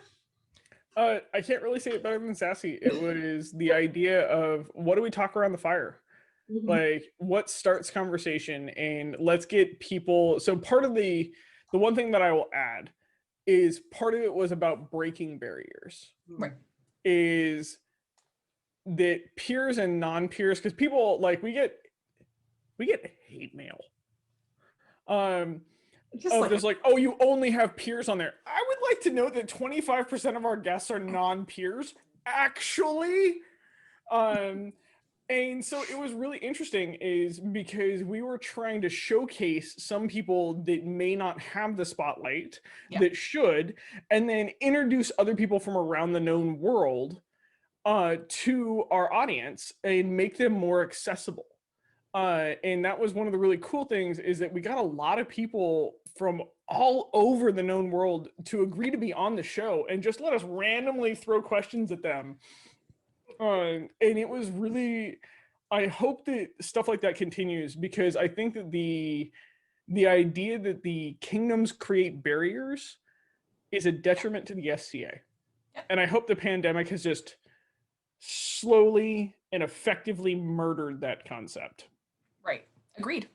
I can't really say it better than Sassy. It was the idea of what do we talk around the fire? Like what starts conversation, and let's get people. So part of the one thing that I will add is part of it was about breaking barriers. Right. Is that peers and non-peers, because people like we get hate mail. There's like, oh, you only have peers on there. I would like to note that 25% of our guests are non-peers, actually. And so it was really interesting is because we were trying to showcase some people that may not have the spotlight that should, and then introduce other people from around the known world to our audience and make them more accessible. And that was one of the really cool things, is that we got a lot of people from all over the known world to agree to be on the show and just let us randomly throw questions at them. And it was really, I hope that stuff like that continues, because I think that the idea that the kingdoms create barriers is a detriment to the SCA. And I hope the pandemic has just slowly and effectively murdered that concept. Right. Agreed.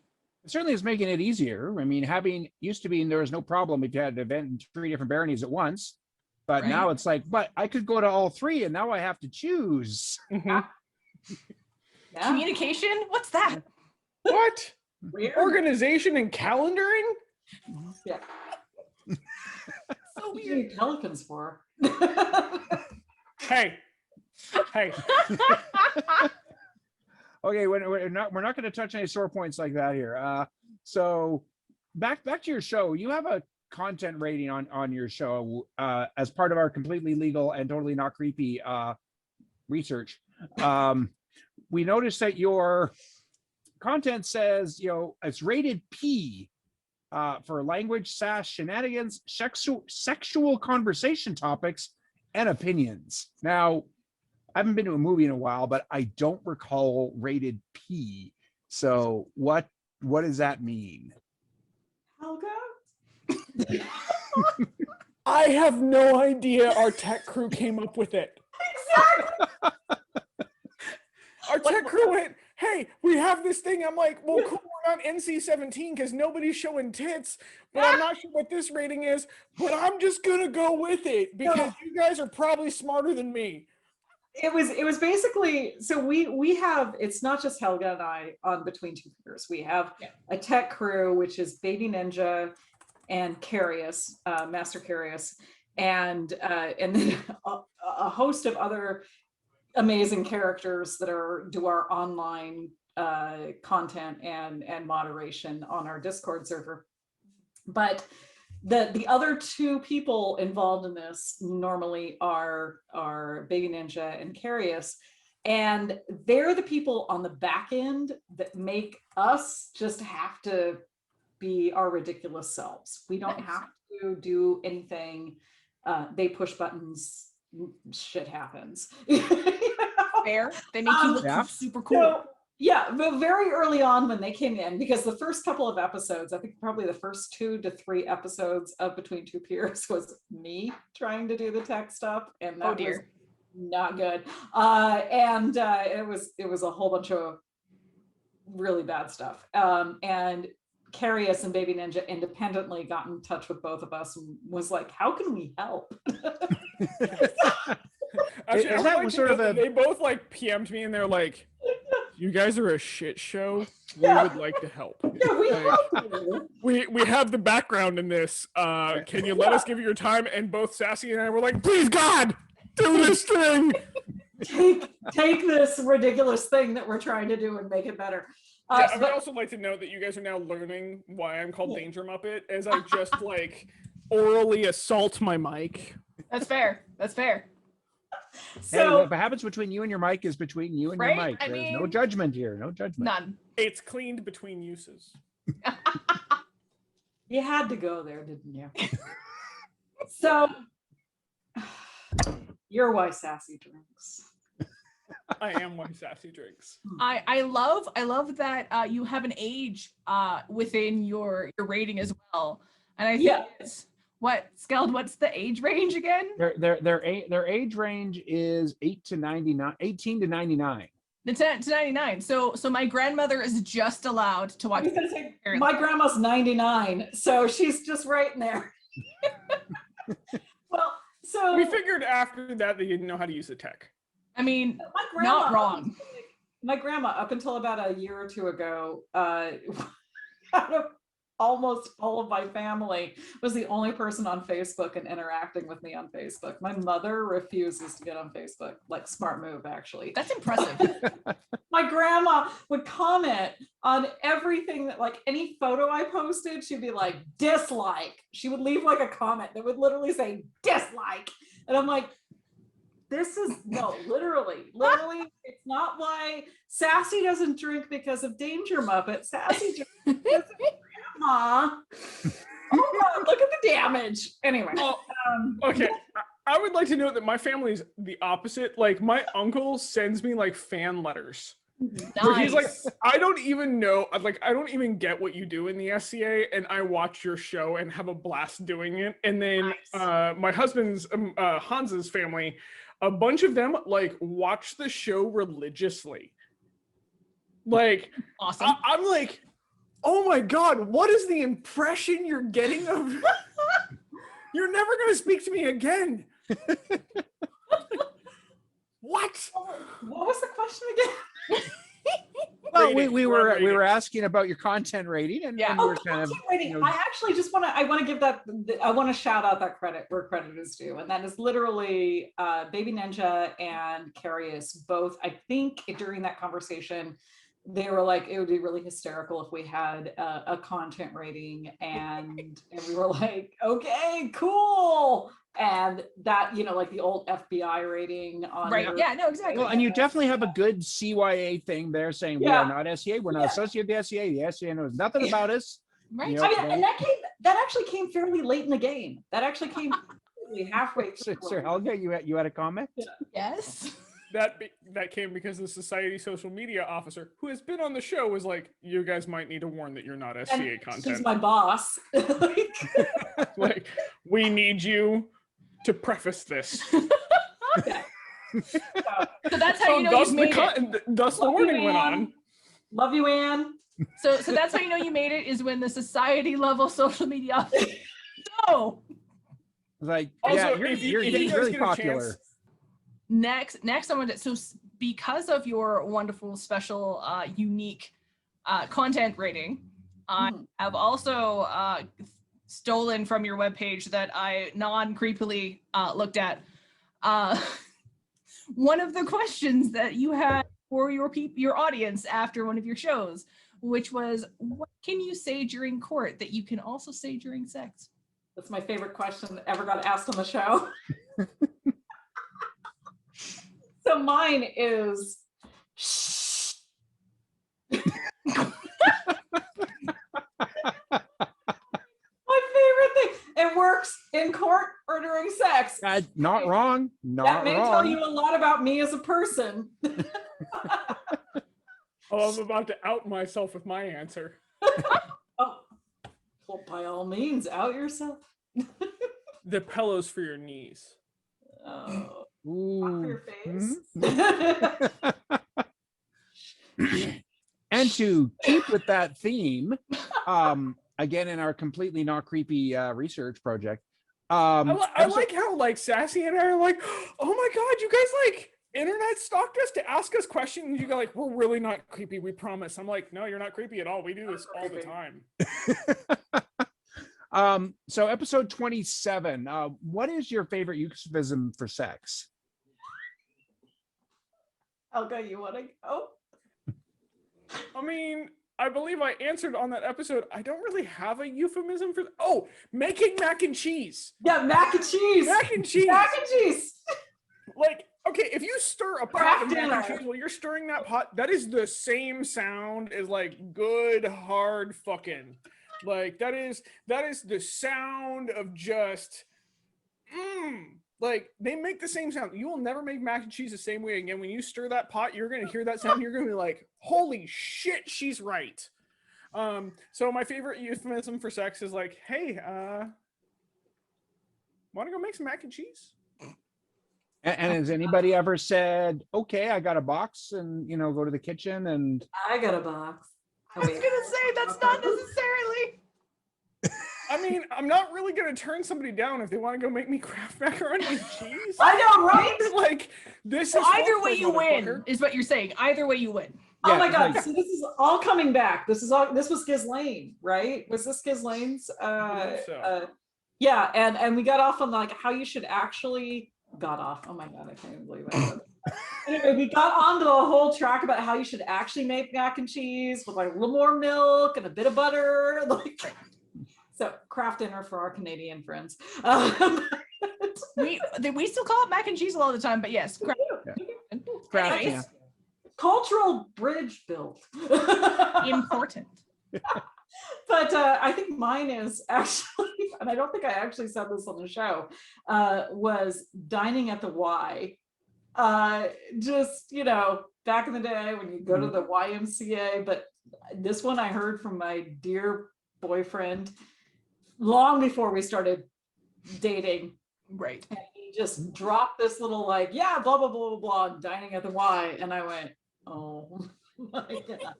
It certainly is making it easier. I mean, used to be there was no problem if you had an event in 3 different baronies at once. But Right. now it's like, but I could go to all three, and now I have to choose. Mhm. Yeah. Communication? What's that? What? Weird. Organization and calendaring? Yeah. So What do you weird. need pelicans for? Hey. Hey. Okay, we're not going to touch any sore points like that here. So back to your show. You have a content rating on your show as part of our completely legal and totally not creepy research. We noticed that your content says, it's rated P for language, sass, shenanigans, sexual conversation topics, and opinions. Now, I haven't been to a movie in a while, but I don't recall rated P. So what does that mean? Helga? I have no idea our tech crew came up with it. Exactly. Our tech crew went, hey, we have this thing. I'm like, well, cool, we're not NC-17 because nobody's showing tits, but I'm not sure what this rating is, but I'm just gonna go with it because you guys are probably smarter than me. It was basically, so we have, it's not just Helga and I on Between Two Peers. We have a tech crew, which is Baby Ninja and Carius, Master Carius, and then a host of other amazing characters that do our online content and moderation on our Discord server. But the other two people involved in this normally are Baby Ninja and Carius, and they're the people on the back end that make us just have to be our ridiculous selves. We don't have to do anything. They push buttons, shit happens. Fair. They make you look Yeah. super cool. So, yeah, but very early on when they came in, because the first couple of episodes, I think probably the first 2 to 3 episodes of Between Two Peers was me trying to do the tech stuff, and that was not good. It was a whole bunch of really bad stuff. And Carius and Baby Ninja independently got in touch with both of us and was like, how can we help? Actually, Is that sort of they both like PM'd me and they're like, you guys are a shit show. We would like to help. Yeah, We have the background in this. Can you let us give you your time? And both Sassy and I were like, please God, do this thing. take this ridiculous thing that we're trying to do and make it better. I would also like to note that you guys are now learning why I'm called Danger Muppet, as I just like orally assault my mic. That's fair. That's fair. So hey, what happens between you and your mic is between you and Right? your mic. I There's no mean- judgment here. No judgment. None. It's cleaned between uses. you had to go there, didn't you? So you're why Sassy drinks. I am why Sassy drinks. I love that you have an age within your rating as well. And I think it's Skeld, what's the age range again? Their age range is 18 to 99. It's to 99. So my grandmother is just allowed to I watch. was gonna say, my grandma's 99, so she's just right in there. Well, so We figured after that they didn't know how to use the tech. I mean, my grandma, not wrong. My grandma, up until about a year or two ago, out of almost all of my family, was the only person on Facebook and interacting with me on Facebook. My mother refuses to get on Facebook. Like, smart move, actually. That's impressive. My grandma would comment on everything that, like, any photo I posted, she'd be like, dislike. She would leave like a comment that would literally say dislike. And I'm like, this is literally, it's not why Sassy doesn't drink because of Danger Muppet. Sassy drinks because of grandma. Oh God, look at the damage. Anyway. Okay. I would like to note that my family's the opposite. Like, my uncle sends me like fan letters. Where he's like, I don't even know, like, I don't even get what you do in the SCA, and I watch your show and have a blast doing it. And then my husband's, Hans's family, a bunch of them like watch the show religiously. Like, Awesome. I'm like, oh my God, what is the impression you're getting of? You're never going to speak to me again. What? What was the question again? Well, Rating, we we're on were rating. asking about your content rating, and, Yeah. and we Oh, were kind of, content rating. you know, I actually just want to give that, I want to shout out that credit where credit is due. And that is literally Baby Ninja and Carius both, I think during that conversation, they were like, it would be really hysterical if we had a content rating, and we were like, okay, cool. And that, you know, like the old FBI rating on Right. their- Yeah, no, exactly. well, and you definitely have a good CYA thing there saying we Yeah. are not SCA, we're not Yeah. associated with the SCA. The SCA knows nothing about us. Right. You know, I mean, and that actually came fairly late in the game. That actually came halfway Sir, through. Sir Helga, you had a comment? Yeah. Yes. That came because the society social media officer who has been on the show was like, you guys might need to warn that you're not SCA And content. she's my boss. Like, we need you to preface this. So that's how you know thus you've made it. Thus the Love you, warning went Anne. on. Love you, Anne. So that's how you know you made it, is when the society level social media. So Like, Also, yeah, if you you're getting guys really get a popular. chance- next I wanted to, because of your wonderful, special, unique content rating, I Mhm. have also stolen from your webpage that I non-creepily looked at. One of the questions that you had for your audience after one of your shows, which was, what can you say during court that you can also say during sex? That's my favorite question that ever got asked on the show. So mine is, shh. My favorite thing. It works in court or during sex. Not wrong. Not That may wrong. tell you a lot about me as a person. Oh, I'm about to out myself with my answer. Oh, well, by all means, out yourself. The pillows for your knees. Oh, Ooh. for your face. And to keep with that theme, again, in our completely not creepy research project, I episode- like how like Sassy and I are like, oh my god, you guys like internet stalked us to ask us questions. You go like, we're really not creepy, we promise. I'm like, no, you're not creepy at all. We do this all the time. So episode 27, what is your favorite euphemism for sex? Helga, you want to go? I mean, I believe I answered on that episode. I don't really have a euphemism for. Oh, making mac and cheese. Yeah, mac and cheese. Mac and cheese. Mac and cheese. Like, okay, if you stir a pot Craft of mac and dinner. cheese while you're stirring that pot, that is the same sound as like good hard fucking. Like that is the sound of just like they make the same sound. You will never make mac and cheese the same way again. When you stir that pot, you're gonna hear that sound. You're gonna be like, holy shit, she's right. So my favorite euphemism for sex is like, hey, wanna go make some mac and cheese? And has anybody ever said, okay, I got a box, and go to the kitchen and I got a box. I was gonna say that's not necessarily. I mean, I'm not really gonna turn somebody down if they want to go make me Kraft macaroni and cheese. I know, right? Like this So is either way you win, motherfucker. is what you're saying. Either way you win. Oh my god! like- So this is all coming back. This was Ghislaine, right? Was this Ghislaine's? believe so. Yeah, and we got off on like how you should actually got off. Oh my god, I can't even believe I said that. Anyway, we got onto the whole track about how you should actually make mac and cheese with like a little more milk and a bit of butter, like. So craft dinner for our Canadian friends. We still call it mac and cheese a lot of the time, but yes. Kraft, Anyways, yeah. Cultural bridge built. important. But I think mine is actually, and I don't think I actually said this on the show, was dining at the Y. Just, back in the day when you go to the YMCA, but this one I heard from my dear boyfriend long before we started dating. Right. And he just dropped this little like, yeah, blah, blah, blah, blah, blah, dining at the Y. And I went, oh my God,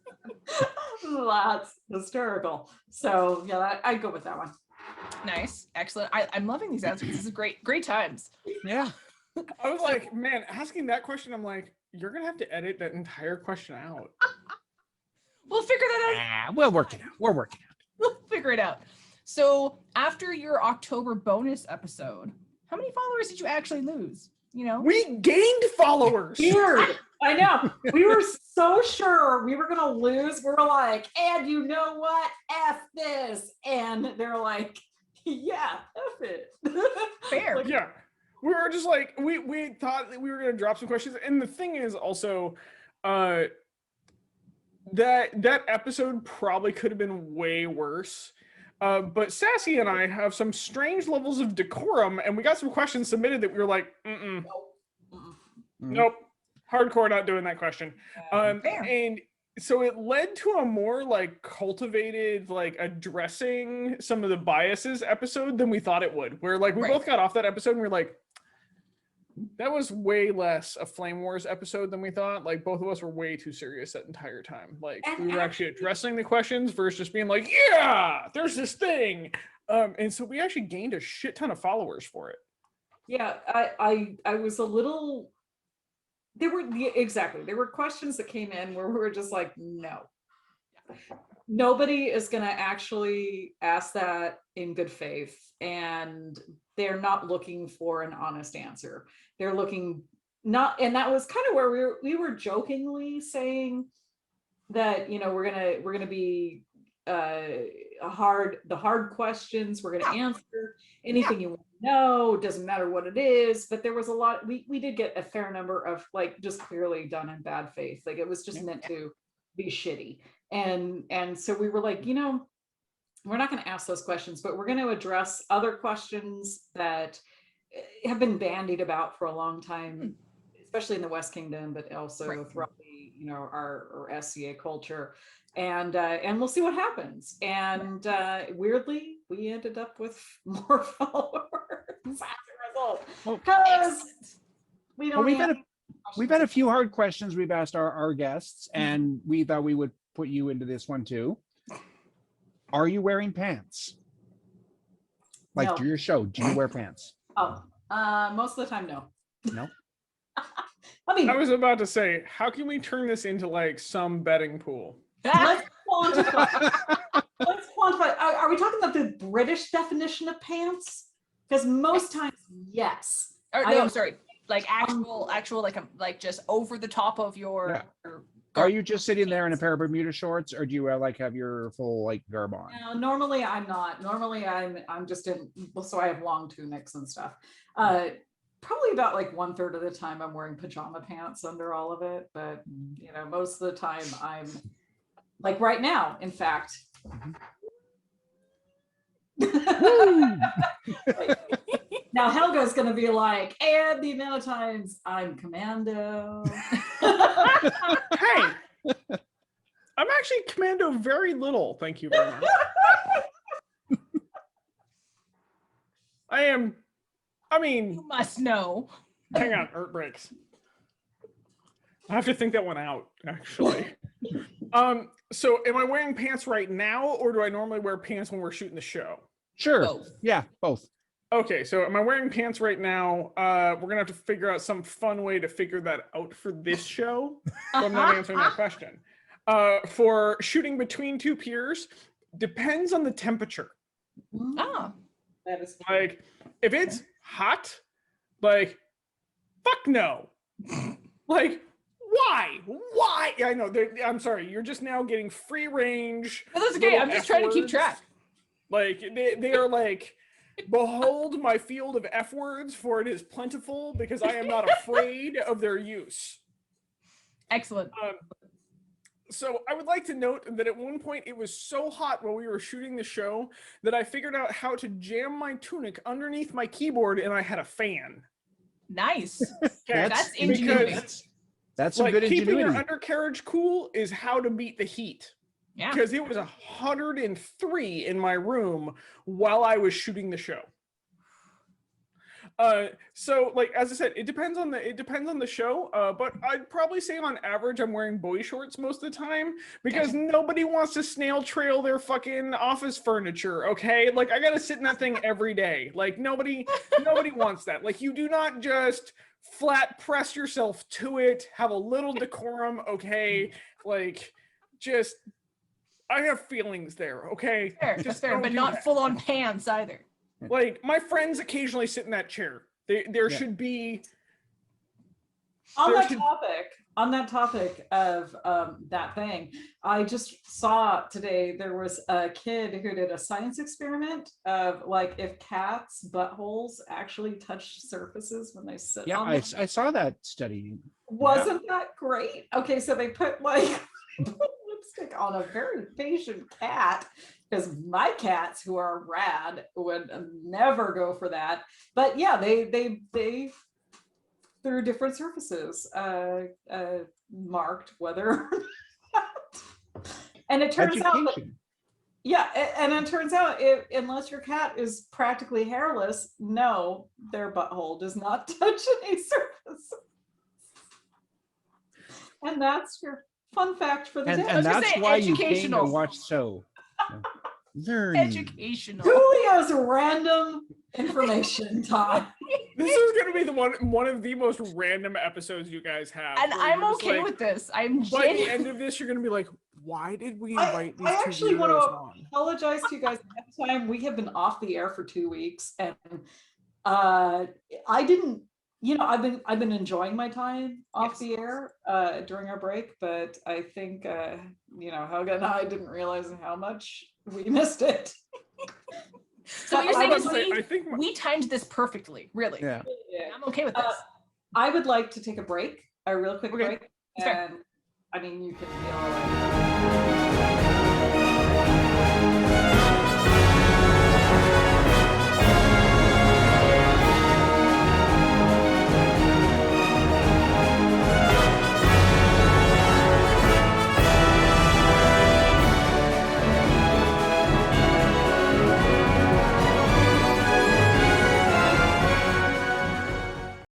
that's hysterical. So yeah, I'd go with that one. Nice. Excellent. I'm loving these answers. This is great times. Yeah. I was like, man, asking that question, I'm like, you're gonna have to edit that entire question out. We'll figure that out. We'll work it out. We're working out. We'll figure it out. So after your October bonus episode, how many followers did you actually lose? You know? We gained followers. Weird. I know. We were so sure we were gonna lose. We were like, and you know what? F this. And they're like, yeah, F it. Fair. Like, Yeah. We were just like, we thought that we were gonna drop some questions. And the thing is also, that episode probably could have been way worse. But Sassy and I have some strange levels of decorum, and we got some questions submitted that we were like, nope, hardcore not doing that question. And so it led to a more like cultivated, like addressing some of the biases episode than we thought it would, where like we both got off that episode and we were like, that was way less a Flame Wars episode than we thought. Like both of us were way too serious that entire time. Like we were actually addressing the questions versus just being like, yeah, there's this thing. And so we actually gained a shit ton of followers for it. Yeah, I was a little, there were questions that came in where we were just like, no. Nobody is gonna actually ask that in good faith, and they're not looking for an honest answer. They're looking not, and that was kind of where we were jokingly saying that, you know, we're gonna be the hard questions, we're gonna answer anything you want to know, doesn't matter what it is. But there was a lot, we did get a fair number of like just clearly done in bad faith, like it was just meant to be shitty. And so we were like, you know, we're not going to ask those questions, but we're going to address other questions that have been bandied about for a long time, especially in the West Kingdom, but also throughout the, you know, our SCA culture. And we'll see what happens. And weirdly, we ended up with more followers as a result. Because we don't. We've had a few hard questions we've asked our guests, and we thought we would put you into this one too. Are you wearing pants? Like No. through your show, do you wear pants? Oh, most of the time, no. No. I mean, I was about to say, how can we turn this into like some betting pool? let's quantify. Let's quantify. Are we talking about the British definition of pants? Because most times, yes. Or, no, sorry, like actual, like just over the top of your. Are you just sitting there in a pair of Bermuda shorts, or do you like have your full like garb on? No, normally I'm not. Normally I'm just in. So I have long tunics and stuff. Probably about like 1/3 of the time I'm wearing pajama pants under all of it, but you know, most of the time I'm like right now. In fact. Now Helga's gonna be like, and the amount of times I'm commando. Hey, I'm actually commando very little. Thank you very much. I mean, You must know. hang on, Ert breaks. I have to think that one out, actually. So am I wearing pants right now, or do I normally wear pants when we're shooting the show? Sure. Both. Yeah, both. Okay, so am I wearing pants right now? We're gonna have to figure out some fun way to figure that out for this show. So I'm not answering that question. For shooting between two piers, depends on the temperature. Ah. That is Like, if it's hot, like, fuck no. Like, why? Why? I know. I'm sorry. You're just now getting free range. No, that's okay. little I'm just trying to keep F-words. track. Like, they are like, behold my field of F words, for it is plentiful, because I am not afraid of their use. Excellent. So I would like to note that at one point it was so hot while we were shooting the show that I figured out how to jam my tunic underneath my keyboard, and I had a fan. Nice. Okay? That's ingenuity. That's some Like, good keeping your ingenuity. undercarriage cool is how to beat the heat. Yeah. Because it was 103 in my room while I was shooting the show. So like as I said, it depends on the show. But I'd probably say on average I'm wearing boy shorts most of the time because nobody wants to snail trail their fucking office furniture. Okay, like I gotta sit in that thing every day. Like nobody wants that. Like you do not just flat press yourself to it. Have a little decorum. Okay, like just I have feelings there. Okay, That's fair, but not full on pants either. Like my friends occasionally sit in that chair. There should be on that topic of that thing. I just saw today there was a kid who did a science experiment of like if cats' buttholes actually touch surfaces when they sit. Yeah, on I them. saw that study. Wasn't that great? Okay, so they put like lipstick on a very patient cat because my cats who are rad would never go for that. But yeah, they through different surfaces marked whether or not. And it turns out that, yeah, and it turns out unless your cat is practically hairless, no, their butthole does not touch any surface. And that's your fun fact for the day. And that's why you came to educational. watch the show. Learn. Educational. Julia's random information time. This is going to be the one of the most random episodes you guys have. And where I'm you're just okay like, with this. I'm by the genuine. end of this, you're going to be like, why did we invite these I two actually want weirdos to on? apologize to you guys. Next time we have been off the air for 2 weeks, and I didn't. You know, I've been enjoying my time off the air during our break, but I think you know, Helga and I didn't realize how much we missed it. So what you're saying is I think we timed this perfectly, really. Yeah. I'm okay with this. I would like to take a break, a real quick Okay. break, Fair. and I mean, you can feel.